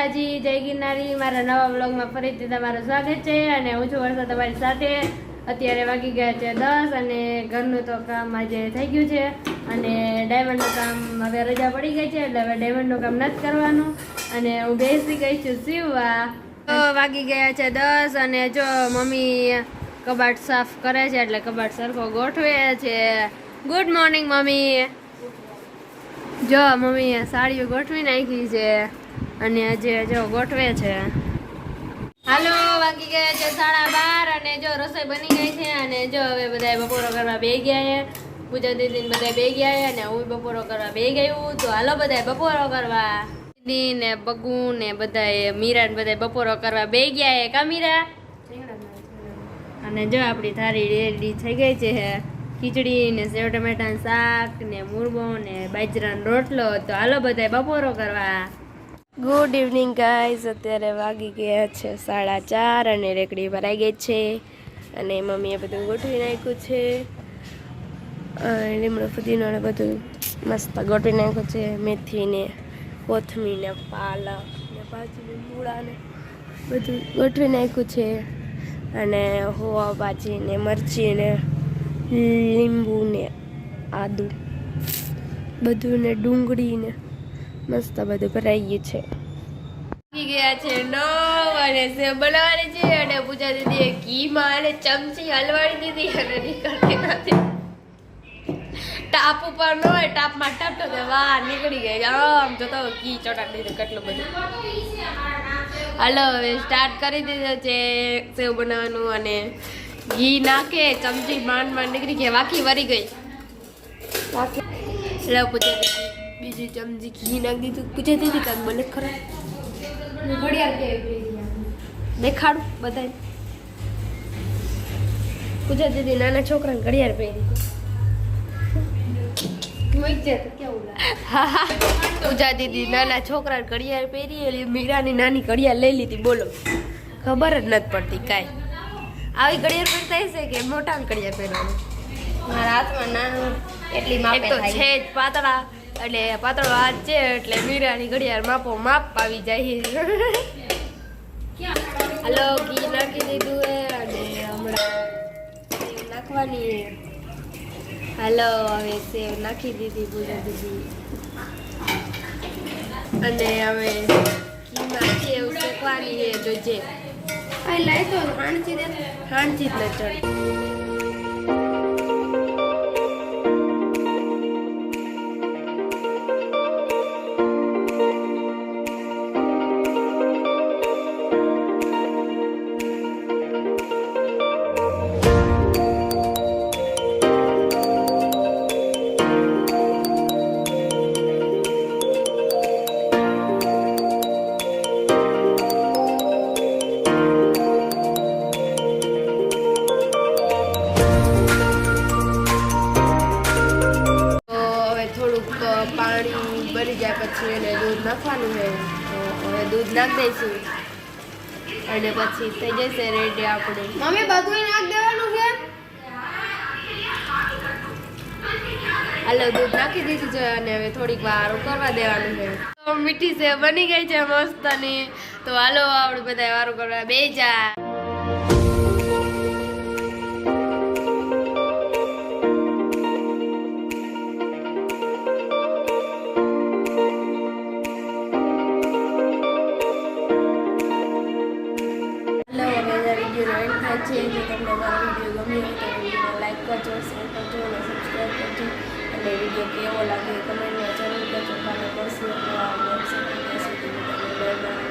માતાજી, જય ગિરનારી। મારા નવા વ્લોગમાં ફરીથી તમારું સ્વાગત છે અને હું છું વર્ષા તમારી સાથે। અત્યારે વાગી ગયા છે 10 અને ઘરનું તો કામ આજે થઈ ગયું છે અને ડાયમંડનું કામ હવે રજા પડી ગઈ છે એટલે હવે ડાયમંડનું કામ નથી કરવાનું અને હું બેસી ગઈ છું સીવવા। તો વાગી ગયા છે 10 અને જો મમ્મી કબાટ સાફ કરે છે એટલે કબાટ સરખો ગોઠવે છે। Good morning mummy. જો મમ્મીએ સાડીઓ ગોઠવી નાખી છે અને આજે જો ગોઠવે છે। હાલો વાગી ગયા છે 12:30 અને જો રસોઈ બની ગઈ છે અને જો હવે બધા બપોરો કરવા બેસી ગયા છે। પૂજા દીદી બધા બેસી ગયા છે અને હું બપોરો કરવા બેસી ગયું। તો હાલો બધા બપોરો કરવા। દીદી ને બગુ ને બધા મીરા ને બધા બપોરો કરવા બેસી ગયા છે। કા મીરા? અને જો આપણી થાળી રેડી થઈ ગઈ છે। ખીચડી ને સેવ ટમેટાનું શાક ને મુરબો ને બાજરાનો રોટલો। તો હાલો બધા બપોરો કરવા। Good evening guys. અત્યારે વાગી ગયા છે 4:30 અને રેકડી ભરાઈ ગઈ છે અને મમ્મીએ બધું ગોઠવી નાખ્યું છે। લીમડો ફુદીનો ને બધું મસ્ત ગોઠવી નાખ્યું છે। મેથી ને કોથમીર ને પાલક ને ભાજી મૂળા ને બધું ગોઠવી નાખ્યું છે અને હોવા ભાજી ને મરચી ને લીંબુ ને આદુ બધું ને ડુંગળી ને મસ્ત બધું ભરાઈ ગયું છે। વાગી ગયા છે 9 અને સેવ બનાવવાની છે અને પૂજા દીદીએ ઘીમાં અને ચમચી હલવાડી દીધી અને નીકળતી નથી। ટાપ ઉપર ન હોય, ટાપમાં ટપતો તો વાહ નીકળી ગઈ। આમ જો તો ઘી ચોટાડી દીધું કેટલું બધું। હાલો હવે સ્ટાર્ટ કરી દીધો છે સેવ બનાવવાનું અને ઘી નાખે ચમચી માંડ નીકળી ગઈ, વાકી વરી ગઈ। લો પૂજા દીદી બીજી ચમચી ઘી નાખી દીધું। પૂજા દીદી કાંક મને ખરા દેખાડું બધાને। પૂજા દીદી નાના છોકરાને ઘડિયાળ પહેરી પૂજા દીદી નાના છોકરાને ઘડિયાળ પહેરી એટલે મીરાની નાની ઘડિયાળ લઈ લીધી। બોલો ખબર જ નથી પડતી કાંઈ। આવી ઘડિયાળ પહેરતા હશે કે મોટા ઘડિયાળ પહેરવાનું? મારા હાથમાં નાનું એટલી એક માપે તો થાય છે જ પાતળા એટલે પાતળો હાથ છે એટલે મીરાની ઘડિયાળ માપો માપ આવી જાય। હાલો ઘી નાખી દીધું હે અને હમણાં સેવ નાખવાની। હાલો હવે સેવ નાખી દીધી પૂજા દીદી અને હવે ઘીમાં સેવ શેકવાની છે જોજે। આ લઈ તો હાણચી દે હાણચી જ ન ચડે। પાણી બળી જાય પછી એને દૂધ નાખવાનું છે। તો હવે દૂધ નાખી દઈશું અને પછી થઈ જશે રેડી આપણું। મમ્મી બધું નાખ દેવાનું છે। હાલો દૂધ નાખી દીધું છે અને હવે થોડીક વાર ઉકળવા દેવાનું છે। તો મીઠી સેવ બની ગઈ છે મસ્તની। તો હાલો આપણે બધા વારું કરવા બેસી જા। જો તમને મારો વિડીયો ગમ્યો હોય તો વિડીયોને લાઈક કરજો, શેર કરજો અને સબસ્ક્રાઈબ કરજો અને વિડીયો કેવો લાગે કમેન્ટમાં જરૂર કરજો। કાલે મળશું નવા બ્લોગ સાથે। ત્યાં સુધી તમને બાય બાય।